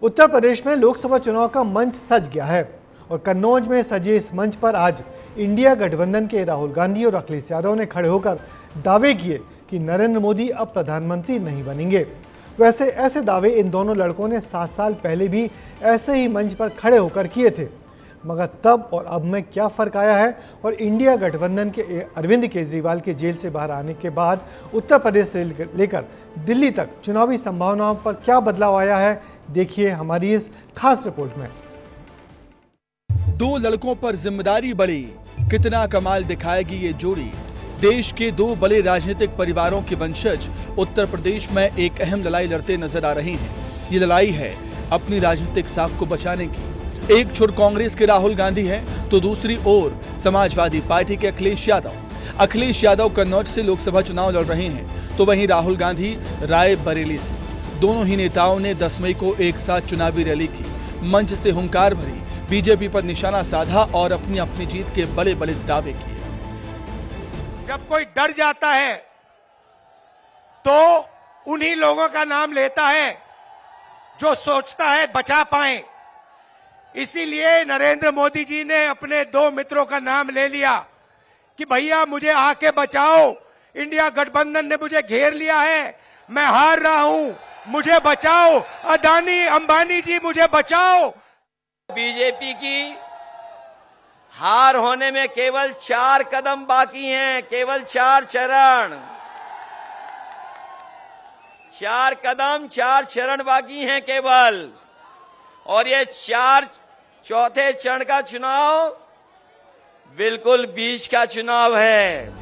उत्तर प्रदेश में लोकसभा चुनाव का मंच सज गया है और कन्नौज में सजे इस मंच पर आज इंडिया गठबंधन के राहुल गांधी और अखिलेश यादव ने खड़े होकर दावे किए कि नरेंद्र मोदी अब प्रधानमंत्री नहीं बनेंगे। वैसे ऐसे दावे इन दोनों लड़कों ने 7 साल पहले भी ऐसे ही मंच पर खड़े होकर किए थे, मगर तब और अब में क्या फ़र्क आया है और इंडिया गठबंधन के अरविंद केजरीवाल के जेल से बाहर आने के बाद उत्तर प्रदेश से लेकर दिल्ली तक चुनावी संभावनाओं पर क्या बदलाव आया है, देखिए हमारी इस खास रिपोर्ट में। दो लड़कों पर जिम्मेदारी बढ़ी, कितना कमाल दिखाएगी ये जोड़ी। देश के दो बड़े राजनीतिक परिवारों के वंशज उत्तर प्रदेश में एक अहम लड़ाई लड़ते नजर आ रहे हैं। ये लड़ाई है अपनी राजनीतिक साख को बचाने की। एक छोर कांग्रेस के राहुल गांधी है तो दूसरी ओर समाजवादी पार्टी के अखिलेश यादव। अखिलेश यादव कन्नौज से लोकसभा चुनाव लड़ रहे हैं तो वहीं राहुल गांधी रायबरेली से। दोनों ही नेताओं ने 10 मई को एक साथ चुनावी रैली की, मंच से हुंकार भरी, बीजेपी पर निशाना साधा और अपनी अपनी जीत के बड़े बड़े दावे किए। जब कोई डर जाता है तो उन्हीं लोगों का नाम लेता है जो सोचता है बचा पाए। इसीलिए नरेंद्र मोदी जी ने अपने दो मित्रों का नाम ले लिया कि भैया मुझे आके बचाओ, इंडिया गठबंधन ने मुझे घेर लिया है, मैं हार रहा हूं, मुझे बचाओ, अदानी अंबानी जी मुझे बचाओ। बीजेपी की हार होने में केवल 4 कदम बाकी हैं, केवल 4 चरण, 4 कदम 4 चरण बाकी हैं केवल। और ये चौथे चरण का चुनाव बिल्कुल बीच का चुनाव है।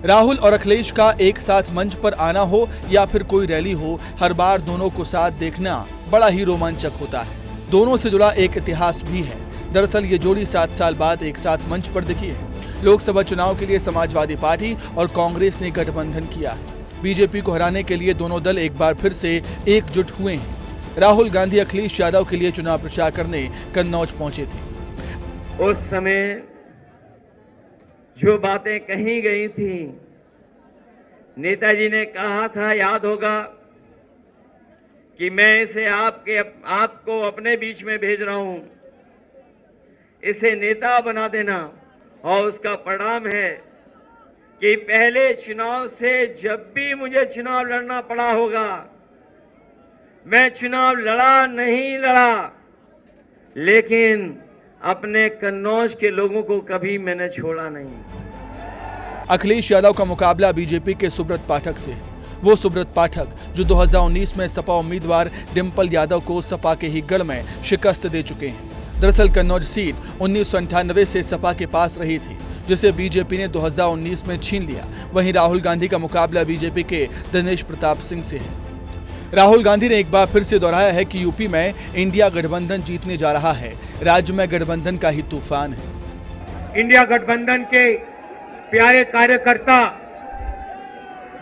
राहुल और अखिलेश का एक साथ मंच पर आना हो या फिर कोई रैली हो, हर बार दोनों को साथ देखना बड़ा ही रोमांचक होता है। दोनों से जुड़ा एक इतिहास भी है। दरअसल ये जोड़ी 7 साल बाद एक साथ मंच पर दिखी है। लोकसभा चुनाव के लिए समाजवादी पार्टी और कांग्रेस ने गठबंधन किया है। बीजेपी को हराने के लिए दोनों दल एक बार फिर से एकजुट हुए हैं। राहुल गांधी अखिलेश यादव के लिए चुनाव प्रचार करने कन्नौज पहुंचे थे। उस समय जो बातें कही गई थी, नेताजी ने कहा था, याद होगा, कि मैं इसे आपको अपने बीच में भेज रहा हूं, इसे नेता बना देना। और उसका परिणाम है कि पहले चुनाव से जब भी मुझे चुनाव लड़ना पड़ा होगा, मैं चुनाव लड़ा नहीं लड़ा, लेकिन अपने कन्नौज के लोगों को कभी मैंने छोड़ा नहीं। अखिलेश यादव का मुकाबला बीजेपी के सुब्रत पाठक से है। वो सुब्रत पाठक जो 2019 में सपा उम्मीदवार डिंपल यादव को सपा के ही गढ़ में शिकस्त दे चुके हैं। दरअसल कन्नौज सीट 1998 से सपा के पास रही थी, जिसे बीजेपी ने 2019 में छीन लिया। वहीं राहुल गांधी का मुकाबला बीजेपी के दिनेश प्रताप सिंह से है। राहुल गांधी ने एक बार फिर से दोहराया है कि यूपी में इंडिया गठबंधन जीतने जा रहा है। राज्य में गठबंधन का ही तूफान है। इंडिया गठबंधन के प्यारे कार्यकर्ता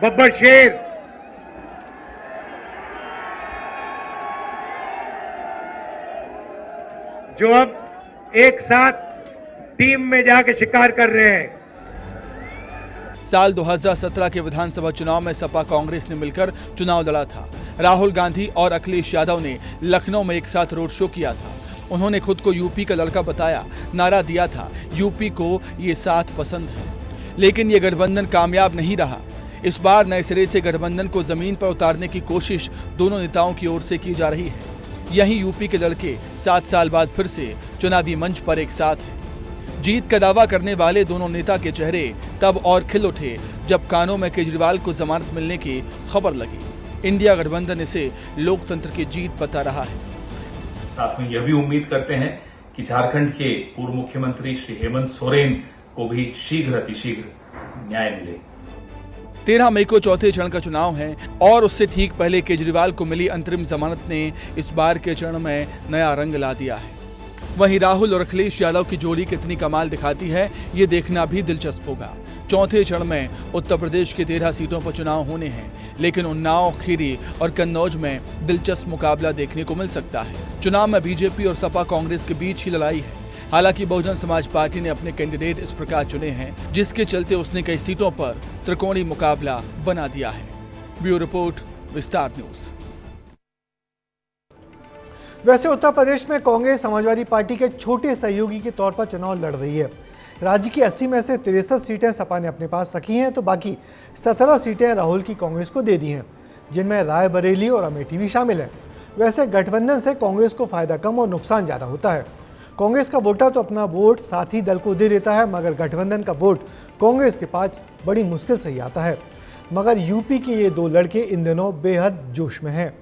बब्बर शेर, जो अब एक साथ टीम में जाके शिकार कर रहे हैं। साल 2017 के विधानसभा चुनाव में सपा कांग्रेस ने मिलकर चुनाव लड़ा था। राहुल गांधी और अखिलेश यादव ने लखनऊ में एक साथ रोड शो किया था। उन्होंने खुद को यूपी का लड़का बताया, नारा दिया था, यूपी को ये साथ पसंद है। लेकिन ये गठबंधन कामयाब नहीं रहा। इस बार नए सिरे से गठबंधन को जमीन पर उतारने की कोशिश दोनों नेताओं की ओर से की जा रही है। यहीं यूपी के लड़के 7 साल बाद फिर से चुनावी मंच पर एक साथ हैं। जीत का दावा करने वाले दोनों नेता के चेहरे तब और खिल उठे जब कानों में केजरीवाल को जमानत मिलने की खबर लगी। इंडिया गठबंधन इसे लोकतंत्र की जीत बता रहा है। साथ में यह भी उम्मीद करते हैं कि झारखंड के पूर्व मुख्यमंत्री श्री हेमंत सोरेन को भी शीघ्र अतिशीघ्र न्याय मिले। 13 मई को चौथे चरण का चुनाव है और उससे ठीक पहले केजरीवाल को मिली अंतरिम जमानत ने इस बार के चरण में नया रंग ला दिया है। वहीं राहुल और अखिलेश यादव की जोड़ी कितनी कमाल दिखाती है, ये देखना भी दिलचस्प होगा। चौथे चरण में उत्तर प्रदेश की 13 सीटों पर चुनाव होने हैं, लेकिन उन्नाव, खीरी और कन्नौज में दिलचस्प मुकाबला देखने को मिल सकता है। चुनाव में बीजेपी और सपा कांग्रेस के बीच ही लड़ाई है। हालांकि बहुजन समाज पार्टी ने अपने कैंडिडेट इस प्रकार चुने हैं, जिसके चलते उसने कई सीटों पर त्रिकोणीय मुकाबला बना दिया है। ब्यूरो रिपोर्ट, विस्तार न्यूज। वैसे उत्तर प्रदेश में कांग्रेस समाजवादी पार्टी के छोटे सहयोगी के तौर पर चुनाव लड़ रही है। राज्य की 80 में से 63 सीटें सपा ने अपने पास रखी हैं, तो बाकी 17 सीटें राहुल की कांग्रेस को दे दी हैं, जिनमें रायबरेली और अमेठी भी शामिल हैं। वैसे गठबंधन से कांग्रेस को फायदा कम और नुकसान ज़्यादा होता है। कांग्रेस का वोटर तो अपना वोट साथी दल को दे देता है, मगर गठबंधन का वोट कांग्रेस के पास बड़ी मुश्किल से ही आता है। मगर यूपी के ये दो लड़के इन दिनों बेहद जोश में हैं।